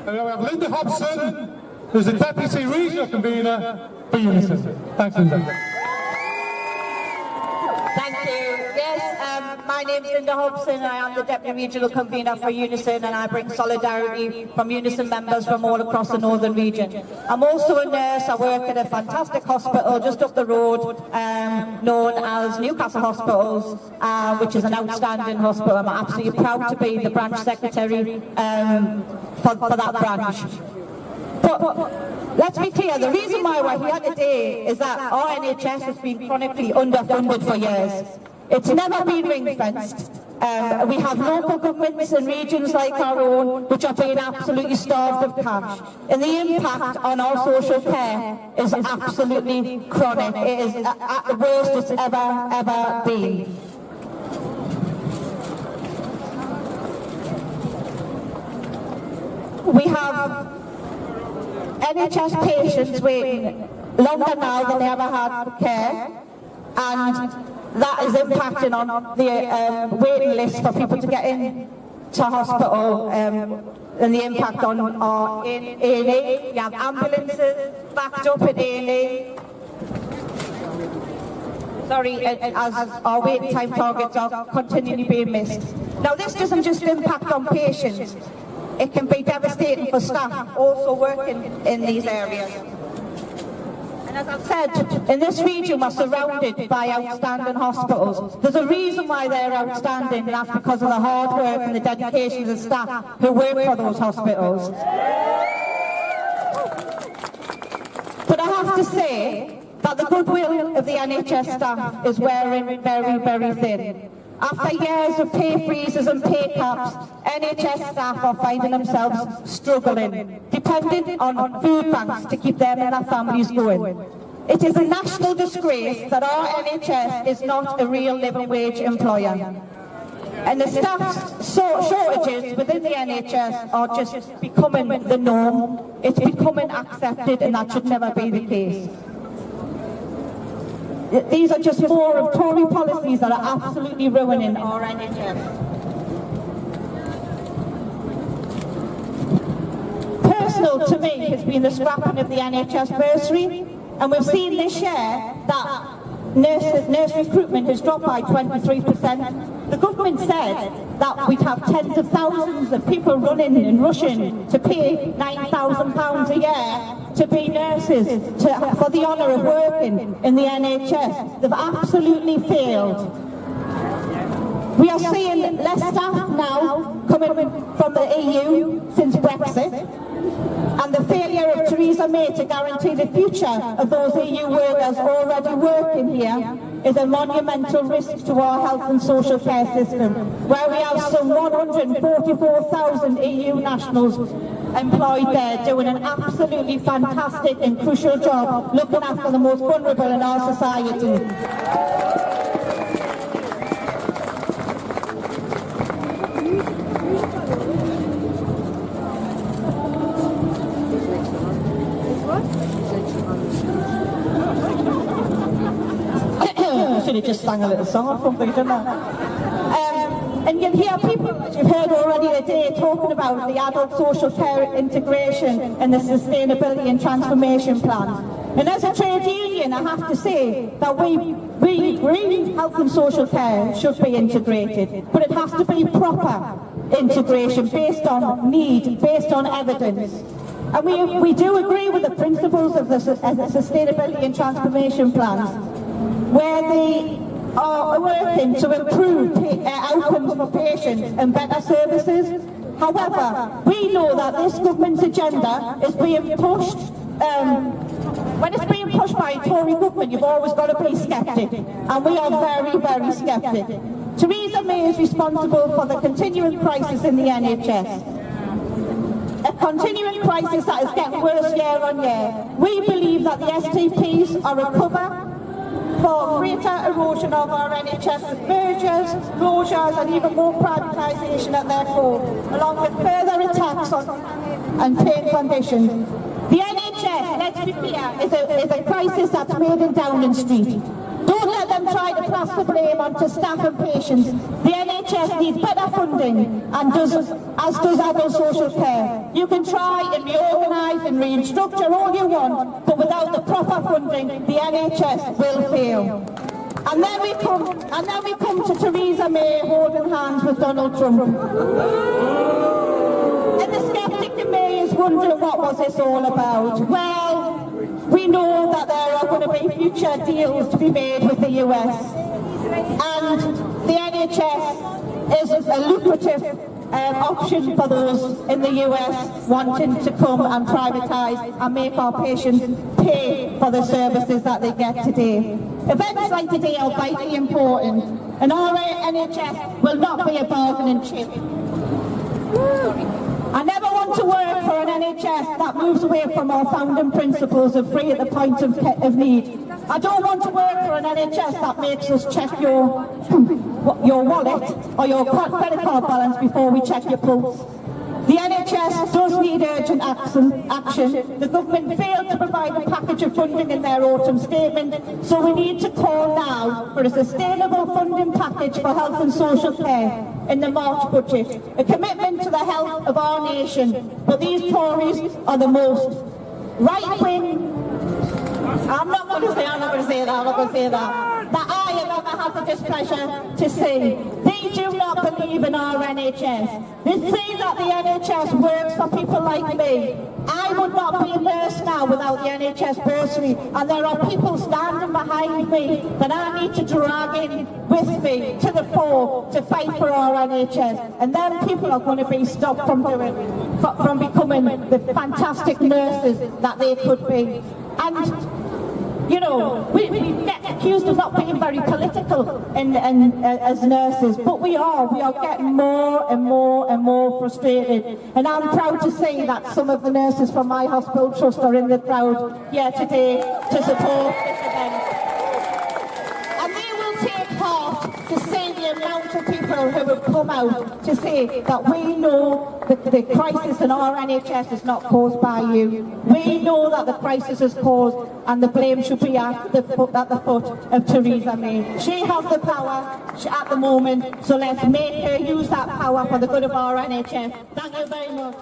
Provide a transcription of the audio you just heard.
And now we have Linda Hobson, who's the Deputy Regional Convenor for Unison. Thanks, Linda. Thank you. Yes, my name is Linda Hobson. I am the Deputy Regional Convenor for Unison, and I bring solidarity from Unison members from all across the northern region. I'm also a nurse. I work at a fantastic hospital just up the road, known as Newcastle Hospitals, which is an outstanding hospital. I'm absolutely proud to be the branch secretary for that branch. But let's be clear, the reason why we're here today is that our NHS has been chronically underfunded for years. It's never been ring-fenced. We have local governments and regions like our own which are being absolutely starved of cash. And the impact on our social care is absolutely chronic. It is at the worst it's ever been. We have NHS patients waiting longer now than they ever had for care, and that is impacting on the waiting list for people to get in to hospital, and the impact on our A&E. We have ambulances backed up at A&E. Sorry, as our waiting time targets are continually being missed. Now, this doesn't just impact on patients. It can be devastating for staff also working in these areas. And as I've said, in this region we're surrounded by outstanding hospitals. There's a reason why they're outstanding, and that's because of the hard work and the dedication of the staff who work for those hospitals. But I have to say that the goodwill of the NHS staff is wearing very thin. After years of pay freezes and pay caps, NHS staff are finding themselves struggling, dependent on food banks to keep them and their families going. It is a national disgrace that our NHS is not a real living wage employer. And the staff shortages within the NHS are just becoming the norm. It's becoming accepted, and that should never be the case. These are just four of Tory policies that are absolutely ruining our NHS. Personal to me has been the scrapping of the NHS bursary, and we've seen this year that nurse recruitment has dropped by 23%. The government said that we'd have tens of thousands of people running and rushing to pay £9,000 a year to be nurses, for the honour of working in the NHS. They've absolutely failed. We are seeing less staff now coming from the EU since Brexit, and the failure of Theresa May to guarantee the future of those EU workers already working here is a monumental risk to our health and social care system, where we have some 144,000 EU nationals employed there doing an absolutely fantastic and crucial job looking after the most vulnerable in our society. I should have just sang a little song or something, didn't I? And you'll hear people, as you've heard already today, talking about the adult social care integration and the sustainability and transformation plan. And as a trade union, I have to say that we agree health and social care should be integrated, but it has to be proper integration based on need, based on evidence. And we do agree with the principles of the sustainability and transformation plans, where they are working to improve outcomes for patients and better services. However, we know that this government's agenda is being pushed. When it's being pushed by a Tory government, you've always got to be sceptic, and we are very sceptic. Theresa May is responsible for the continuing crisis in the NHS. A continuing crisis that is getting worse year on year. We believe that the STPs are a cover for greater erosion of our NHS with mergers, closures and even more privatisation at their core, along with further attacks on and pain conditions. The NHS, let's be clear, is a crisis that's made in Downing Street. Don't let them try to pass the blame onto staff and patients. The NHS NHS needs better funding, and as does adult social care. You can try and reorganise and restructure all you want, but without the proper funding, the NHS will fail. And then we come to Theresa May holding hands with Donald Trump. And the sceptic in May is wondering, what was this all about? Well, we know that there are going to be future deals to be made with the US. And the NHS is a lucrative option for those in the US wanting to come and privatise and make our patients pay for the services that they get today. Events like today are vitally important, and our NHS will not be a bargaining chip. I never want to work for an NHS that moves away from our founding principles of free at the point of need. I don't want to work for an NHS that makes us check your wallet or your credit card balance before we check your pulse. The NHS does need urgent action. The government failed to provide a package of funding in their autumn statement, so we need to call now for a sustainable funding package for health and social care in the March budget, a commitment to the health of our nation. But these Tories are the most right-wing, I'm not going to say that I have ever had the displeasure to see. They do not believe in our NHS. They say that the NHS works for people like me. I would not be a nurse now without the NHS bursary, and there are people standing behind me that I need to drag in with me to the fore to fight for our NHS, and then people are going to be stopped from becoming the fantastic nurses that they could be. And you know, we get accused of not being very political as nurses, but we are getting more and more frustrated. And I'm proud to say that some of the nurses from my hospital trust are in the crowd here today to support this event. And they will take part to see the amount of people who have come out to say that we know that the crisis in our NHS is not caused by you. We know that the crisis is caused, and the blame should be at the foot of Theresa May. She has the power at the moment, so let's make her use that power for the good of our NHS. Thank you very much.